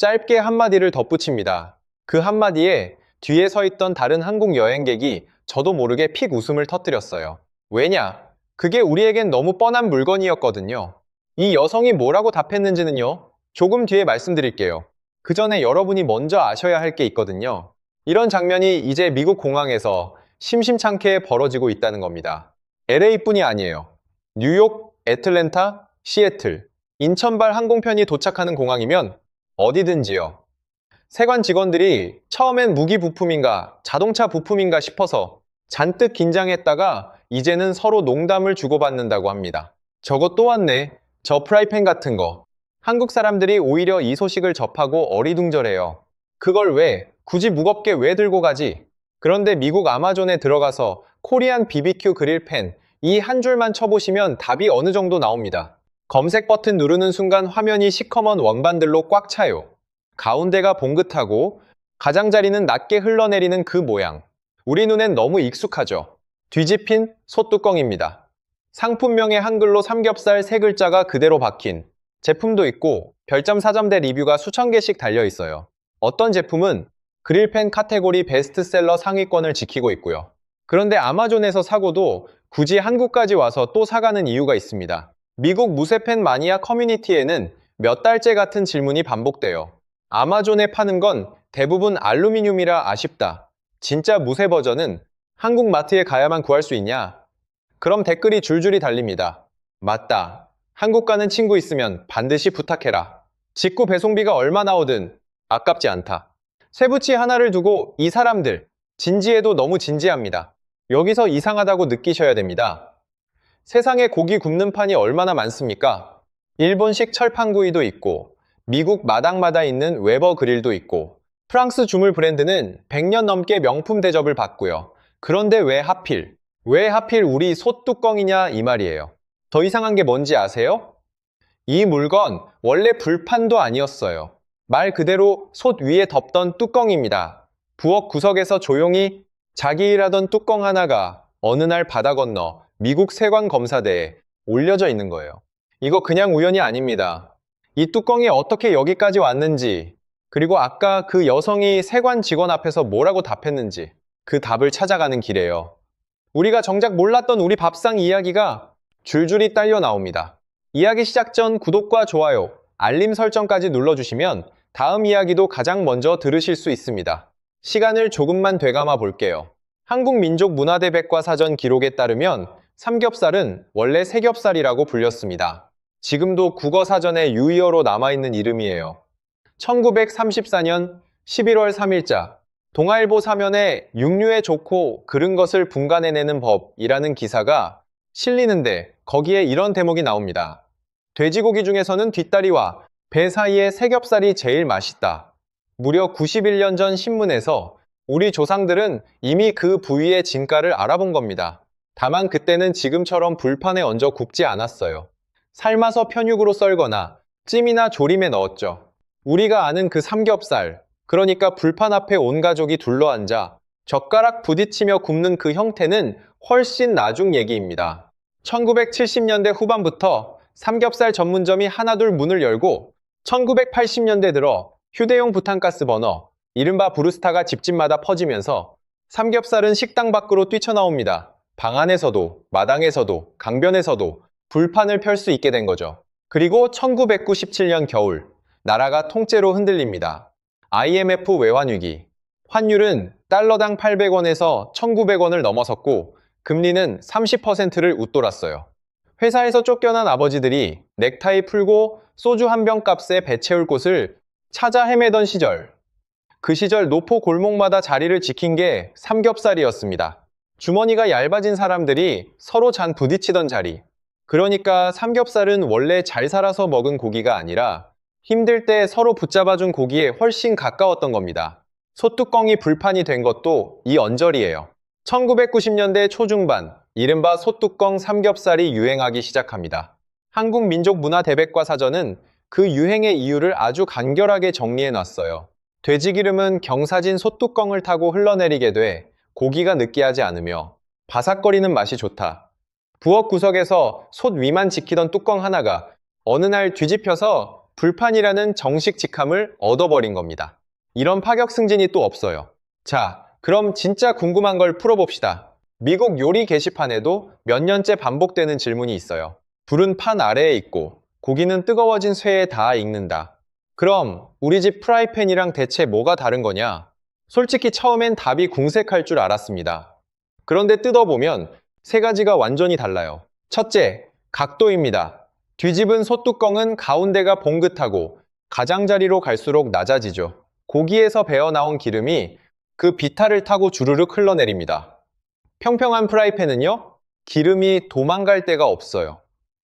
짧게 한마디를 덧붙입니다. 그 한마디에 뒤에 서 있던 다른 한국 여행객이 저도 모르게 픽 웃음을 터뜨렸어요. 왜냐? 그게 우리에겐 너무 뻔한 물건이었거든요. 이 여성이 뭐라고 답했는지는요, 조금 뒤에 말씀드릴게요. 그 전에 여러분이 먼저 아셔야 할 게 있거든요. 이런 장면이 이제 미국 공항에서 심심찮게 벌어지고 있다는 겁니다. LA뿐이 아니에요. 뉴욕, 애틀랜타, 시애틀, 인천발 항공편이 도착하는 공항이면 어디든지요. 세관 직원들이 처음엔 무기 부품인가 자동차 부품인가 싶어서 잔뜩 긴장했다가 이제는 서로 농담을 주고받는다고 합니다. 저거 또 왔네. 저 프라이팬 같은 거. 한국 사람들이 오히려 이 소식을 접하고 어리둥절해요. 그걸 왜, 굳이 무겁게 왜 들고 가지? 그런데 미국 아마존에 들어가서 코리안 BBQ 그릴팬 이 한 줄만 쳐보시면 답이 어느 정도 나옵니다. 검색 버튼 누르는 순간 화면이 시커먼 원반들로 꽉 차요. 가운데가 봉긋하고 가장자리는 낮게 흘러내리는 그 모양. 우리 눈엔 너무 익숙하죠. 뒤집힌 솥뚜껑입니다. 상품명에 한글로 삼겹살 세 글자가 그대로 박힌 제품도 있고 별점 4점대 리뷰가 수천 개씩 달려 있어요. 어떤 제품은 그릴팬 카테고리 베스트셀러 상위권을 지키고 있고요. 그런데 아마존에서 사고도 굳이 한국까지 와서 또 사가는 이유가 있습니다. 미국 무쇠팬 마니아 커뮤니티에는 몇 달째 같은 질문이 반복돼요. 아마존에 파는 건 대부분 알루미늄이라 아쉽다. 진짜 무쇠 버전은 한국 마트에 가야만 구할 수 있냐? 그럼 댓글이 줄줄이 달립니다. 맞다. 한국 가는 친구 있으면 반드시 부탁해라. 직구 배송비가 얼마 나오든 아깝지 않다. 쇠붙이 하나를 두고 이 사람들 진지해도 너무 진지합니다. 여기서 이상하다고 느끼셔야 됩니다. 세상에 고기 굽는 판이 얼마나 많습니까? 일본식 철판구이도 있고 미국 마당마다 있는 웨버 그릴도 있고 프랑스 주물 브랜드는 100년 넘게 명품 대접을 받고요. 그런데 왜 하필 우리 솥뚜껑이냐 이 말이에요. 더 이상한 게 뭔지 아세요? 이 물건 원래 불판도 아니었어요. 말 그대로 솥 위에 덮던 뚜껑입니다. 부엌 구석에서 조용히 자기 일하던 뚜껑 하나가 어느 날 바다 건너 미국 세관 검사대에 올려져 있는 거예요. 이거 그냥 우연이 아닙니다. 이 뚜껑이 어떻게 여기까지 왔는지, 그리고 아까 그 여성이 세관 직원 앞에서 뭐라고 답했는지 그 답을 찾아가는 길이에요. 우리가 정작 몰랐던 우리 밥상 이야기가 줄줄이 딸려 나옵니다. 이야기 시작 전 구독과 좋아요, 알림 설정까지 눌러주시면 다음 이야기도 가장 먼저 들으실 수 있습니다. 시간을 조금만 되감아 볼게요. 한국민족문화대백과사전 기록에 따르면 삼겹살은 원래 세겹살이라고 불렸습니다. 지금도 국어사전에 유의어로 남아있는 이름이에요. 1934년 11월 3일자 동아일보 사면에 육류에 좋고 그른 것을 분간해내는 법이라는 기사가 실리는데 거기에 이런 대목이 나옵니다. 돼지고기 중에서는 뒷다리와 배 사이의 새겹살이 제일 맛있다. 무려 91년 전 신문에서 우리 조상들은 이미 그 부위의 진가를 알아본 겁니다. 다만 그때는 지금처럼 불판에 얹어 굽지 않았어요. 삶아서 편육으로 썰거나 찜이나 조림에 넣었죠. 우리가 아는 그 삼겹살, 그러니까 불판 앞에 온 가족이 둘러앉아 젓가락 부딪히며 굽는 그 형태는 훨씬 나중 얘기입니다. 1970년대 후반부터 삼겹살 전문점이 하나둘 문을 열고 1980년대 들어 휴대용 부탄가스 버너, 이른바 브루스타가 집집마다 퍼지면서 삼겹살은 식당 밖으로 뛰쳐나옵니다. 방 안에서도, 마당에서도, 강변에서도 불판을 펼 수 있게 된 거죠. 그리고 1997년 겨울, 나라가 통째로 흔들립니다. IMF 외환위기. 환율은 달러당 800원에서 1,900원을 넘어섰고 금리는 30%를 웃돌았어요. 회사에서 쫓겨난 아버지들이 넥타이 풀고 소주 한 병 값에 배 채울 곳을 찾아 헤매던 시절. 그 시절 노포 골목마다 자리를 지킨 게 삼겹살이었습니다. 주머니가 얇아진 사람들이 서로 잔 부딪히던 자리. 그러니까 삼겹살은 원래 잘 살아서 먹은 고기가 아니라 힘들 때 서로 붙잡아준 고기에 훨씬 가까웠던 겁니다. 솥뚜껑이 불판이 된 것도 이 언저리예요. 1990년대 초중반, 이른바 솥뚜껑 삼겹살이 유행하기 시작합니다. 한국민족문화대백과사전은 그 유행의 이유를 아주 간결하게 정리해놨어요. 돼지기름은 경사진 솥뚜껑을 타고 흘러내리게 돼 고기가 느끼하지 않으며 바삭거리는 맛이 좋다. 부엌 구석에서 솥 위만 지키던 뚜껑 하나가 어느 날 뒤집혀서 불판이라는 정식 직함을 얻어버린 겁니다. 이런 파격 승진이 또 없어요. 자, 그럼 진짜 궁금한 걸 풀어봅시다. 미국 요리 게시판에도 몇 년째 반복되는 질문이 있어요. 불은 판 아래에 있고 고기는 뜨거워진 쇠에 닿아 익는다. 그럼 우리 집 프라이팬이랑 대체 뭐가 다른 거냐? 솔직히 처음엔 답이 궁색할 줄 알았습니다. 그런데 뜯어보면 세 가지가 완전히 달라요. 첫째, 각도입니다. 뒤집은 솥뚜껑은 가운데가 봉긋하고 가장자리로 갈수록 낮아지죠. 고기에서 배어나온 기름이 그 비탈을 타고 주르륵 흘러내립니다. 평평한 프라이팬은요, 기름이 도망갈 데가 없어요.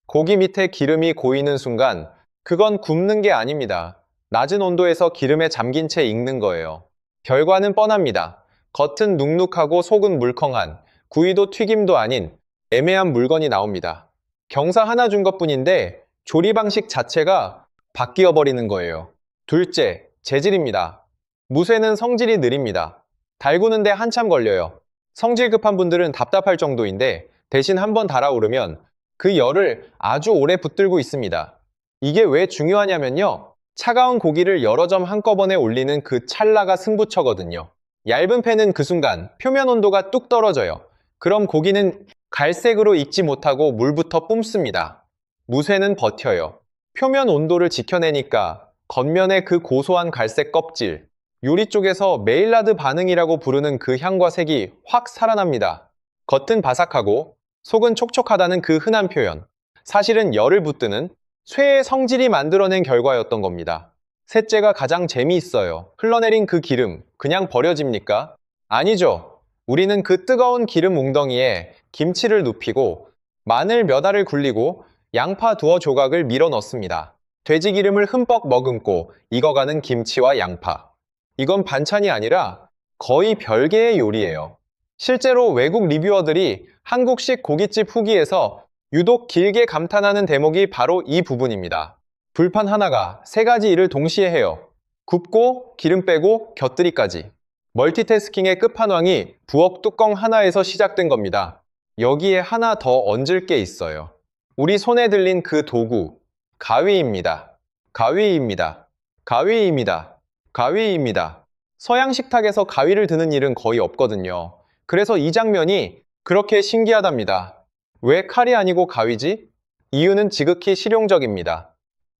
고기 밑에 기름이 고이는 순간 그건 굽는 게 아닙니다. 낮은 온도에서 기름에 잠긴 채 익는 거예요. 결과는 뻔합니다. 겉은 눅눅하고 속은 물컹한, 구이도 튀김도 아닌 애매한 물건이 나옵니다. 경사 하나 준 것뿐인데 조리 방식 자체가 바뀌어 버리는 거예요. 둘째, 재질입니다. 무쇠는 성질이 느립니다. 달구는데 한참 걸려요. 성질 급한 분들은 답답할 정도인데 대신 한번 달아오르면 그 열을 아주 오래 붙들고 있습니다. 이게 왜 중요하냐면요. 차가운 고기를 여러 점 한꺼번에 올리는 그 찰나가 승부처거든요. 얇은 팬은 그 순간 표면 온도가 뚝 떨어져요. 그럼 고기는 갈색으로 익지 못하고 물부터 뿜습니다. 무쇠는 버텨요. 표면 온도를 지켜내니까 겉면의 그 고소한 갈색 껍질, 요리 쪽에서 메일라드 반응이라고 부르는 그 향과 색이 확 살아납니다. 겉은 바삭하고 속은 촉촉하다는 그 흔한 표현. 사실은 열을 붙드는 쇠의 성질이 만들어낸 결과였던 겁니다. 셋째가 가장 재미있어요. 흘러내린 그 기름, 그냥 버려집니까? 아니죠. 우리는 그 뜨거운 기름 웅덩이에 김치를 눕히고 마늘 몇 알을 굴리고 양파 두어 조각을 밀어 넣습니다. 돼지 기름을 흠뻑 머금고 익어가는 김치와 양파. 이건 반찬이 아니라 거의 별개의 요리예요. 실제로 외국 리뷰어들이 한국식 고깃집 후기에서 유독 길게 감탄하는 대목이 바로 이 부분입니다. 불판 하나가 세 가지 일을 동시에 해요. 굽고 기름 빼고 곁들이까지. 멀티태스킹의 끝판왕이 부엌 뚜껑 하나에서 시작된 겁니다. 여기에 하나 더 얹을 게 있어요. 우리 손에 들린 그 도구, 가위입니다. 가위입니다. 가위입니다. 가위입니다. 서양 식탁에서 가위를 드는 일은 거의 없거든요. 그래서 이 장면이 그렇게 신기하답니다. 왜 칼이 아니고 가위지? 이유는 지극히 실용적입니다.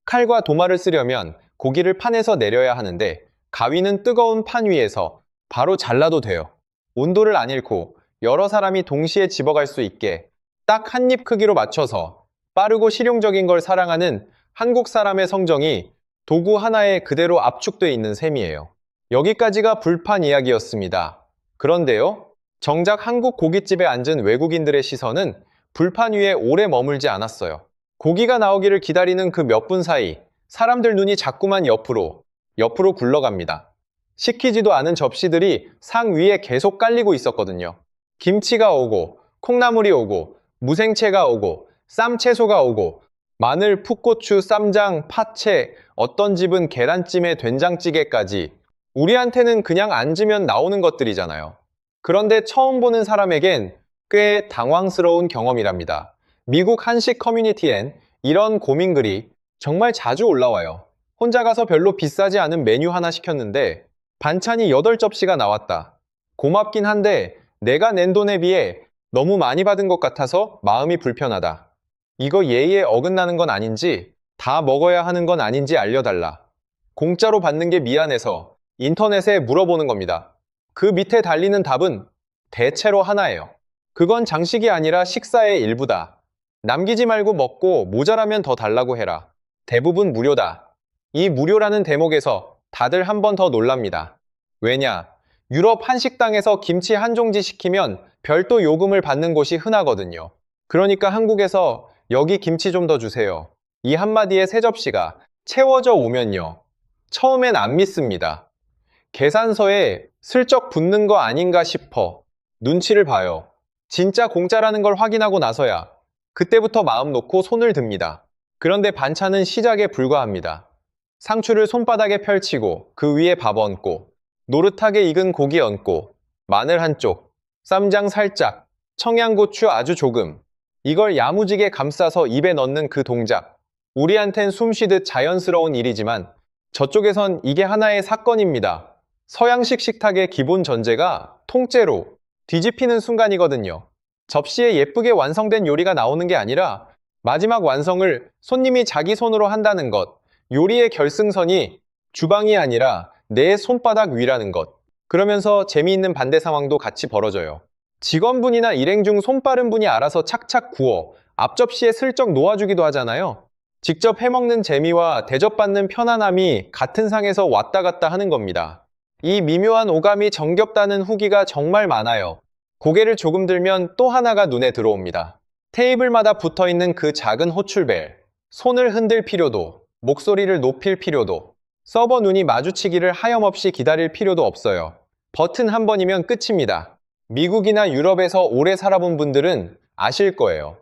칼과 도마를 쓰려면 고기를 판에서 내려야 하는데 가위는 뜨거운 판 위에서 바로 잘라도 돼요. 온도를 안 잃고 여러 사람이 동시에 집어갈 수 있게 딱 한 입 크기로 맞춰서 빠르고 실용적인 걸 사랑하는 한국 사람의 성정이 도구 하나에 그대로 압축돼 있는 셈이에요. 여기까지가 불판 이야기였습니다. 그런데요, 정작 한국 고깃집에 앉은 외국인들의 시선은 불판 위에 오래 머물지 않았어요. 고기가 나오기를 기다리는 그 몇 분 사이 사람들 눈이 자꾸만 옆으로 굴러갑니다. 시키지도 않은 접시들이 상 위에 계속 깔리고 있었거든요. 김치가 오고, 콩나물이 오고, 무생채가 오고, 쌈채소가 오고, 마늘, 풋고추, 쌈장, 파채, 어떤 집은 계란찜에 된장찌개까지. 우리한테는 그냥 앉으면 나오는 것들이잖아요. 그런데 처음 보는 사람에겐 꽤 당황스러운 경험이랍니다. 미국 한식 커뮤니티엔 이런 고민글이 정말 자주 올라와요. 혼자 가서 별로 비싸지 않은 메뉴 하나 시켰는데 반찬이 8접시가 나왔다. 고맙긴 한데 내가 낸 돈에 비해 너무 많이 받은 것 같아서 마음이 불편하다. 이거 예의에 어긋나는 건 아닌지, 다 먹어야 하는 건 아닌지 알려달라. 공짜로 받는 게 미안해서 인터넷에 물어보는 겁니다. 그 밑에 달리는 답은 대체로 하나예요. 그건 장식이 아니라 식사의 일부다. 남기지 말고 먹고 모자라면 더 달라고 해라. 대부분 무료다. 이 무료라는 대목에서 다들 한 번 더 놀랍니다. 왜냐? 유럽 한식당에서 김치 한 종지 시키면 별도 요금을 받는 곳이 흔하거든요. 그러니까 한국에서 여기 김치 좀 더 주세요. 이 한마디에 세 접시가 채워져 오면요. 처음엔 안 믿습니다. 계산서에 슬쩍 붙는 거 아닌가 싶어 눈치를 봐요. 진짜 공짜라는 걸 확인하고 나서야 그때부터 마음 놓고 손을 듭니다. 그런데 반찬은 시작에 불과합니다. 상추를 손바닥에 펼치고 그 위에 밥 얹고 노릇하게 익은 고기 얹고 마늘 한쪽, 쌈장 살짝, 청양고추 아주 조금 이걸 야무지게 감싸서 입에 넣는 그 동작. 우리한텐 숨 쉬듯 자연스러운 일이지만 저쪽에선 이게 하나의 사건입니다. 서양식 식탁의 기본 전제가 통째로 뒤집히는 순간이거든요. 접시에 예쁘게 완성된 요리가 나오는 게 아니라 마지막 완성을 손님이 자기 손으로 한다는 것, 요리의 결승선이 주방이 아니라 내 손바닥 위라는 것. 그러면서 재미있는 반대 상황도 같이 벌어져요. 직원분이나 일행 중 손 빠른 분이 알아서 착착 구워 앞접시에 슬쩍 놓아주기도 하잖아요. 직접 해먹는 재미와 대접받는 편안함이 같은 상에서 왔다 갔다 하는 겁니다. 이 미묘한 오감이 정겹다는 후기가 정말 많아요. 고개를 조금 들면 또 하나가 눈에 들어옵니다. 테이블마다 붙어있는 그 작은 호출벨. 손을 흔들 필요도, 목소리를 높일 필요도, 서버 눈이 마주치기를 하염없이 기다릴 필요도 없어요. 버튼 한 번이면 끝입니다. 미국이나 유럽에서 오래 살아본 분들은 아실 거예요.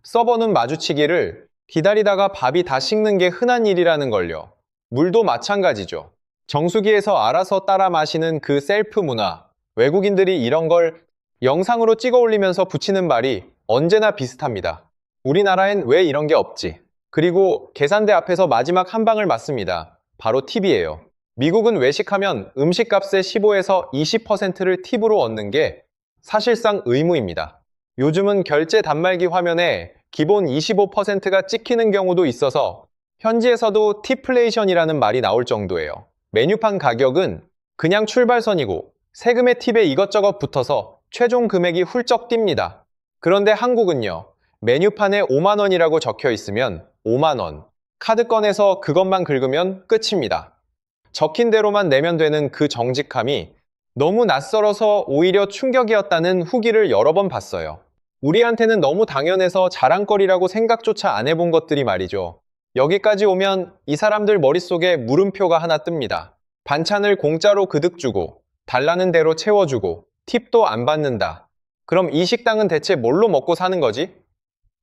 서버 눈 마주치기를 기다리다가 밥이 다 식는 게 흔한 일이라는 걸요. 물도 마찬가지죠. 정수기에서 알아서 따라 마시는 그 셀프 문화. 외국인들이 이런 걸 영상으로 찍어 올리면서 붙이는 말이 언제나 비슷합니다. 우리나라엔 왜 이런 게 없지? 그리고 계산대 앞에서 마지막 한 방을 맞습니다. 바로 팁이에요. 미국은 외식하면 음식값의 15에서 20%를 팁으로 얻는 게 사실상 의무입니다. 요즘은 결제 단말기 화면에 기본 25%가 찍히는 경우도 있어서 현지에서도 팁플레이션이라는 말이 나올 정도예요. 메뉴판 가격은 그냥 출발선이고 세금의 팁에 이것저것 붙어서 최종 금액이 훌쩍 뜁니다. 그런데 한국은요. 메뉴판에 5만 원이라고 적혀 있으면 5만 원. 카드 꺼내서 그것만 긁으면 끝입니다. 적힌 대로만 내면 되는 그 정직함이 너무 낯설어서 오히려 충격이었다는 후기를 여러 번 봤어요. 우리한테는 너무 당연해서 자랑거리라고 생각조차 안 해본 것들이 말이죠. 여기까지 오면 이 사람들 머릿속에 물음표가 하나 뜹니다. 반찬을 공짜로 그득 주고 달라는 대로 채워주고 팁도 안 받는다. 그럼 이 식당은 대체 뭘로 먹고 사는 거지?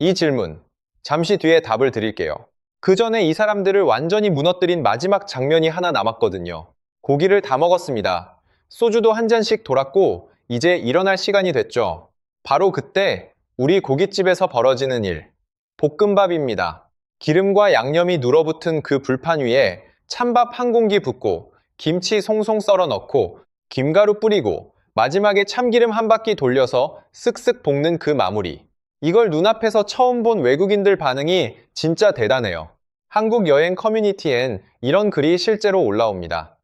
이 질문, 잠시 뒤에 답을 드릴게요. 그 전에 이 사람들을 완전히 무너뜨린 마지막 장면이 하나 남았거든요. 고기를 다 먹었습니다. 소주도 한 잔씩 돌았고 이제 일어날 시간이 됐죠. 바로 그때 우리 고깃집에서 벌어지는 일, 볶음밥입니다. 기름과 양념이 눌어붙은 그 불판 위에 찬밥 한 공기 붓고 김치 송송 썰어 넣고 김가루 뿌리고 마지막에 참기름 한 바퀴 돌려서 쓱쓱 볶는 그 마무리. 이걸 눈앞에서 처음 본 외국인들 반응이 진짜 대단해요. 한국 여행 커뮤니티엔 이런 글이 실제로 올라옵니다.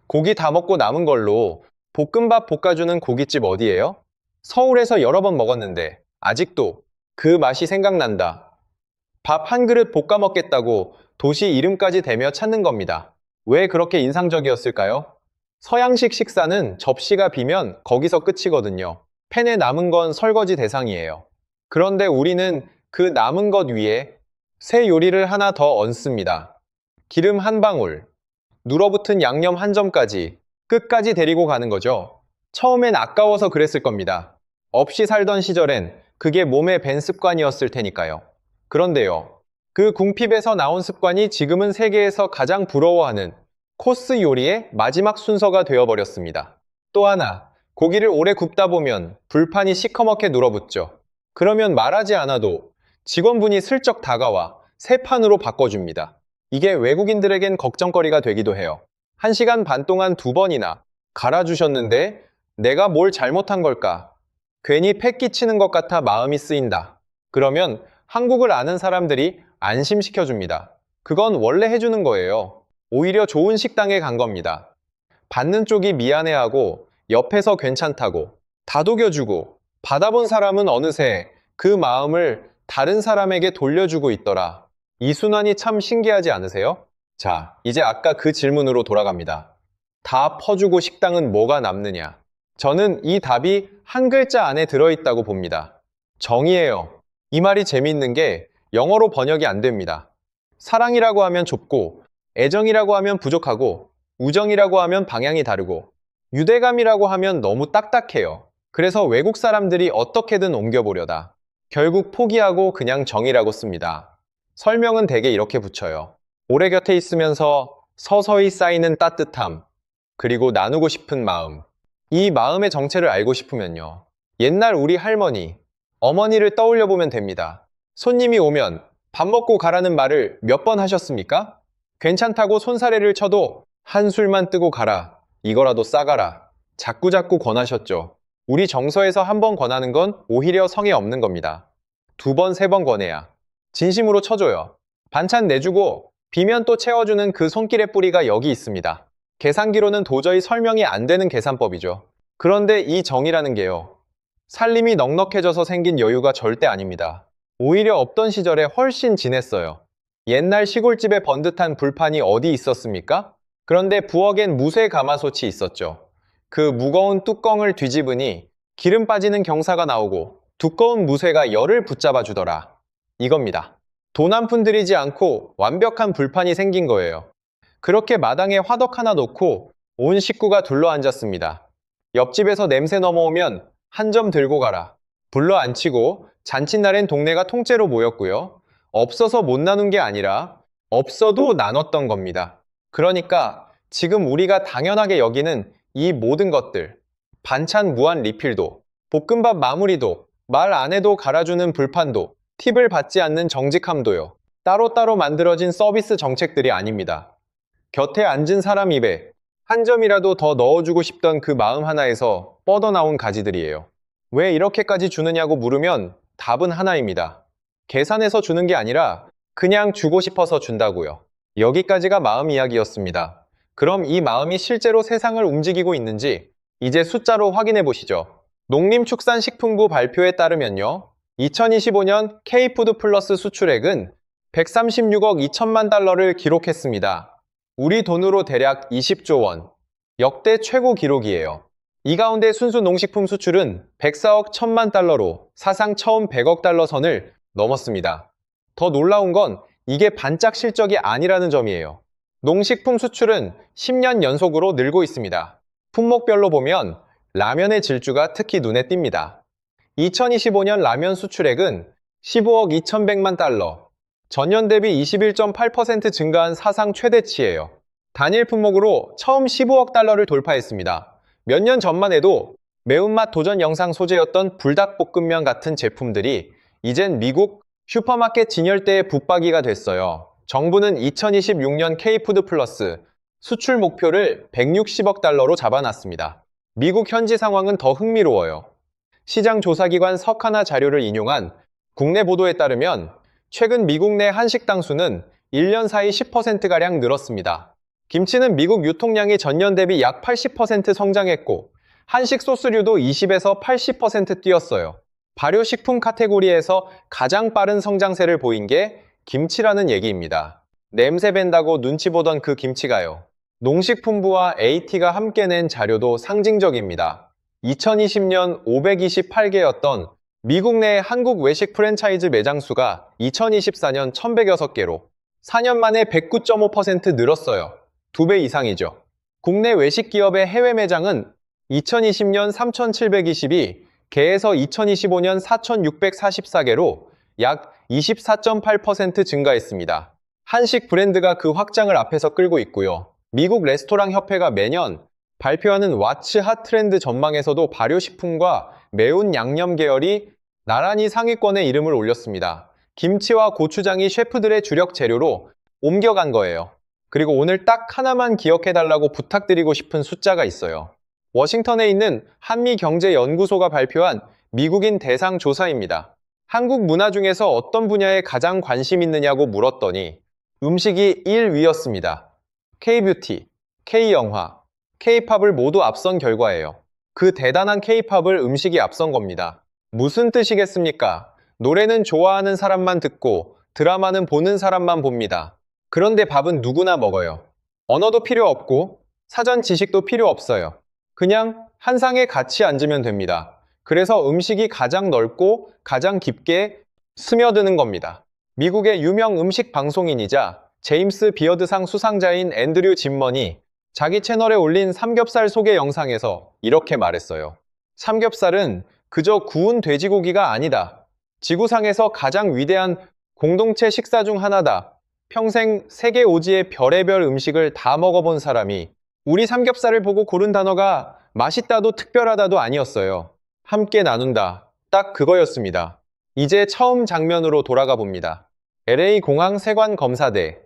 고기 다 먹고 남은 걸로 볶음밥 볶아주는 고깃집 어디예요? 서울에서 여러 번 먹었는데 아직도 그 맛이 생각난다. 밥 한 그릇 볶아 먹겠다고 도시 이름까지 대며 찾는 겁니다. 왜 그렇게 인상적이었을까요? 서양식 식사는 접시가 비면 거기서 끝이거든요. 팬에 남은 건 설거지 대상이에요. 그런데 우리는 그 남은 것 위에 새 요리를 하나 더 얹습니다. 기름 한 방울, 눌어붙은 양념 한 점까지 끝까지 데리고 가는 거죠. 처음엔 아까워서 그랬을 겁니다. 없이 살던 시절엔 그게 몸에 밴 습관이었을 테니까요. 그런데요, 그 궁핍에서 나온 습관이 지금은 세계에서 가장 부러워하는 코스 요리의 마지막 순서가 되어버렸습니다. 또 하나, 고기를 오래 굽다 보면 불판이 시커멓게 눌어붙죠. 그러면 말하지 않아도 직원분이 슬쩍 다가와 새 판으로 바꿔줍니다. 이게 외국인들에겐 걱정거리가 되기도 해요. 1시간 반 동안 2번이나 갈아주셨는데 내가 뭘 잘못한 걸까? 괜히 패 끼치는 것 같아 마음이 쓰인다. 그러면 한국을 아는 사람들이 안심시켜줍니다. 그건 원래 해주는 거예요. 오히려 좋은 식당에 간 겁니다. 받는 쪽이 미안해하고 옆에서 괜찮다고 다독여주고 받아본 사람은 어느새 그 마음을 다른 사람에게 돌려주고 있더라. 이 순환이 참 신기하지 않으세요? 자, 이제 아까 그 질문으로 돌아갑니다. 다 퍼주고 식당은 뭐가 남느냐? 저는 이 답이 한 글자 안에 들어있다고 봅니다. 정의예요. 이 말이 재미있는 게 영어로 번역이 안 됩니다. 사랑이라고 하면 좁고, 애정이라고 하면 부족하고, 우정이라고 하면 방향이 다르고, 유대감이라고 하면 너무 딱딱해요. 그래서 외국 사람들이 어떻게든 옮겨보려다 결국 포기하고 그냥 정이라고 씁니다. 설명은 대개 이렇게 붙여요. 오래 곁에 있으면서 서서히 쌓이는 따뜻함, 그리고 나누고 싶은 마음. 이 마음의 정체를 알고 싶으면요. 옛날 우리 할머니, 어머니를 떠올려 보면 됩니다. 손님이 오면 밥 먹고 가라는 말을 몇 번 하셨습니까? 괜찮다고 손사래를 쳐도 한술만 뜨고 가라, 이거라도 싸가라, 자꾸자꾸 권하셨죠. 우리 정서에서 한 번 권하는 건 오히려 성에 없는 겁니다. 두 번, 세 번 권해야 진심으로 쳐줘요. 반찬 내주고 비면 또 채워주는 그 손길의 뿌리가 여기 있습니다. 계산기로는 도저히 설명이 안 되는 계산법이죠. 그런데 이 정이라는 게요, 살림이 넉넉해져서 생긴 여유가 절대 아닙니다. 오히려 없던 시절에 훨씬 진했어요. 옛날 시골집에 번듯한 불판이 어디 있었습니까? 그런데 부엌엔 무쇠 가마솥이 있었죠. 그 무거운 뚜껑을 뒤집으니 기름 빠지는 경사가 나오고 두꺼운 무쇠가 열을 붙잡아 주더라. 이겁니다. 돈 한 푼 들이지 않고 완벽한 불판이 생긴 거예요. 그렇게 마당에 화덕 하나 놓고 온 식구가 둘러 앉았습니다. 옆집에서 냄새 넘어오면 한 점 들고 가라, 불러 앉히고 잔칫날엔 동네가 통째로 모였고요. 없어서 못 나눈 게 아니라 없어도 나눴던 겁니다. 그러니까 지금 우리가 당연하게 여기는 이 모든 것들, 반찬 무한 리필도, 볶음밥 마무리도, 말 안 해도 갈아주는 불판도, 팁을 받지 않는 정직함도요, 따로따로 만들어진 서비스 정책들이 아닙니다. 곁에 앉은 사람 입에 한 점이라도 더 넣어주고 싶던 그 마음 하나에서 뻗어나온 가지들이에요. 왜 이렇게까지 주느냐고 물으면 답은 하나입니다. 계산해서 주는 게 아니라 그냥 주고 싶어서 준다고요. 여기까지가 마음 이야기였습니다. 그럼 이 마음이 실제로 세상을 움직이고 있는지 이제 숫자로 확인해 보시죠. 농림축산식품부 발표에 따르면요, 2025년 K푸드 플러스 수출액은 136억 2천만 달러를 기록했습니다. 우리 돈으로 대략 20조 원. 역대 최고 기록이에요. 이 가운데 순수 농식품 수출은 104억 1천만 달러로 사상 처음 100억 달러 선을 넘었습니다. 더 놀라운 건 이게 반짝 실적이 아니라는 점이에요. 농식품 수출은 10년 연속으로 늘고 있습니다. 품목별로 보면 라면의 질주가 특히 눈에 띕니다. 2025년 라면 수출액은 15억 2,100만 달러, 전년 대비 21.8% 증가한 사상 최대치예요. 단일 품목으로 처음 15억 달러를 돌파했습니다. 몇 년 전만 해도 매운맛 도전 영상 소재였던 불닭볶음면 같은 제품들이 이젠 미국 슈퍼마켓 진열대의 붙박이가 됐어요. 정부는 2026년 K푸드 플러스 수출 목표를 160억 달러로 잡아놨습니다. 미국 현지 상황은 더 흥미로워요. 시장 조사기관 석하나 자료를 인용한 국내 보도에 따르면 최근 미국 내 한식당 수는 1년 사이 10%가량 늘었습니다. 김치는 미국 유통량이 전년 대비 약 80% 성장했고 한식 소스류도 20에서 80% 뛰었어요. 발효식품 카테고리에서 가장 빠른 성장세를 보인 게 김치라는 얘기입니다. 냄새 밴다고 눈치 보던 그 김치가요, 농식품부와 AT가 함께 낸 자료도 상징적입니다. 2020년 528개였던 미국 내 한국 외식 프랜차이즈 매장 수가 2024년 1106개로 4년 만에 109.5% 늘었어요. 2배 이상이죠. 국내 외식 기업의 해외 매장은 2020년 3,722개에서 2025년 4,644개로 약 24.8% 증가했습니다. 한식 브랜드가 그 확장을 앞에서 끌고 있고요. 미국 레스토랑 협회가 매년 발표하는 왓츠 핫 트렌드 전망에서도 발효식품과 매운 양념 계열이 나란히 상위권에 이름을 올렸습니다. 김치와 고추장이 셰프들의 주력 재료로 옮겨간 거예요. 그리고 오늘 딱 하나만 기억해달라고 부탁드리고 싶은 숫자가 있어요. 워싱턴에 있는 한미경제연구소가 발표한 미국인 대상 조사입니다. 한국 문화 중에서 어떤 분야에 가장 관심 있느냐고 물었더니 음식이 1위였습니다. K-뷰티, K-영화, K-팝을 모두 앞선 결과예요. 그 대단한 K-팝을 음식이 앞선 겁니다. 무슨 뜻이겠습니까? 노래는 좋아하는 사람만 듣고 드라마는 보는 사람만 봅니다. 그런데 밥은 누구나 먹어요. 언어도 필요 없고 사전 지식도 필요 없어요. 그냥 한 상에 같이 앉으면 됩니다. 그래서 음식이 가장 넓고 가장 깊게 스며드는 겁니다. 미국의 유명 음식 방송인이자 제임스 비어드상 수상자인 앤드류 짐먼이 자기 채널에 올린 삼겹살 소개 영상에서 이렇게 말했어요. 삼겹살은 그저 구운 돼지고기가 아니다. 지구상에서 가장 위대한 공동체 식사 중 하나다. 평생 세계 오지의 별의별 음식을 다 먹어본 사람이 우리 삼겹살을 보고 고른 단어가 맛있다도 특별하다도 아니었어요. 함께 나눈다. 딱 그거였습니다. 이제 처음 장면으로 돌아가 봅니다. LA 공항 세관 검사대.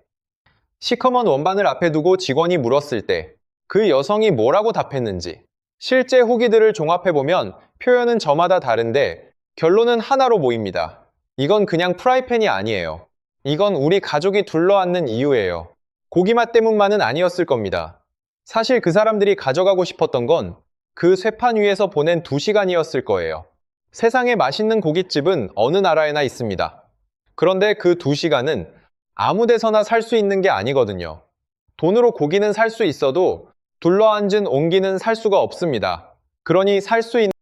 시커먼 원반을 앞에 두고 직원이 물었을 때 그 여성이 뭐라고 답했는지. 실제 후기들을 종합해보면 표현은 저마다 다른데 결론은 하나로 보입니다. 이건 그냥 프라이팬이 아니에요. 이건 우리 가족이 둘러앉는 이유예요. 고기 맛 때문만은 아니었을 겁니다. 사실 그 사람들이 가져가고 싶었던 건 그 쇠판 위에서 보낸 2시간이었을 거예요. 세상에 맛있는 고깃집은 어느 나라에나 있습니다. 그런데 그 2시간은 아무 데서나 살 수 있는 게 아니거든요. 돈으로 고기는 살 수 있어도 둘러앉은 온기는 살 수가 없습니다. 그러니 살 수 있는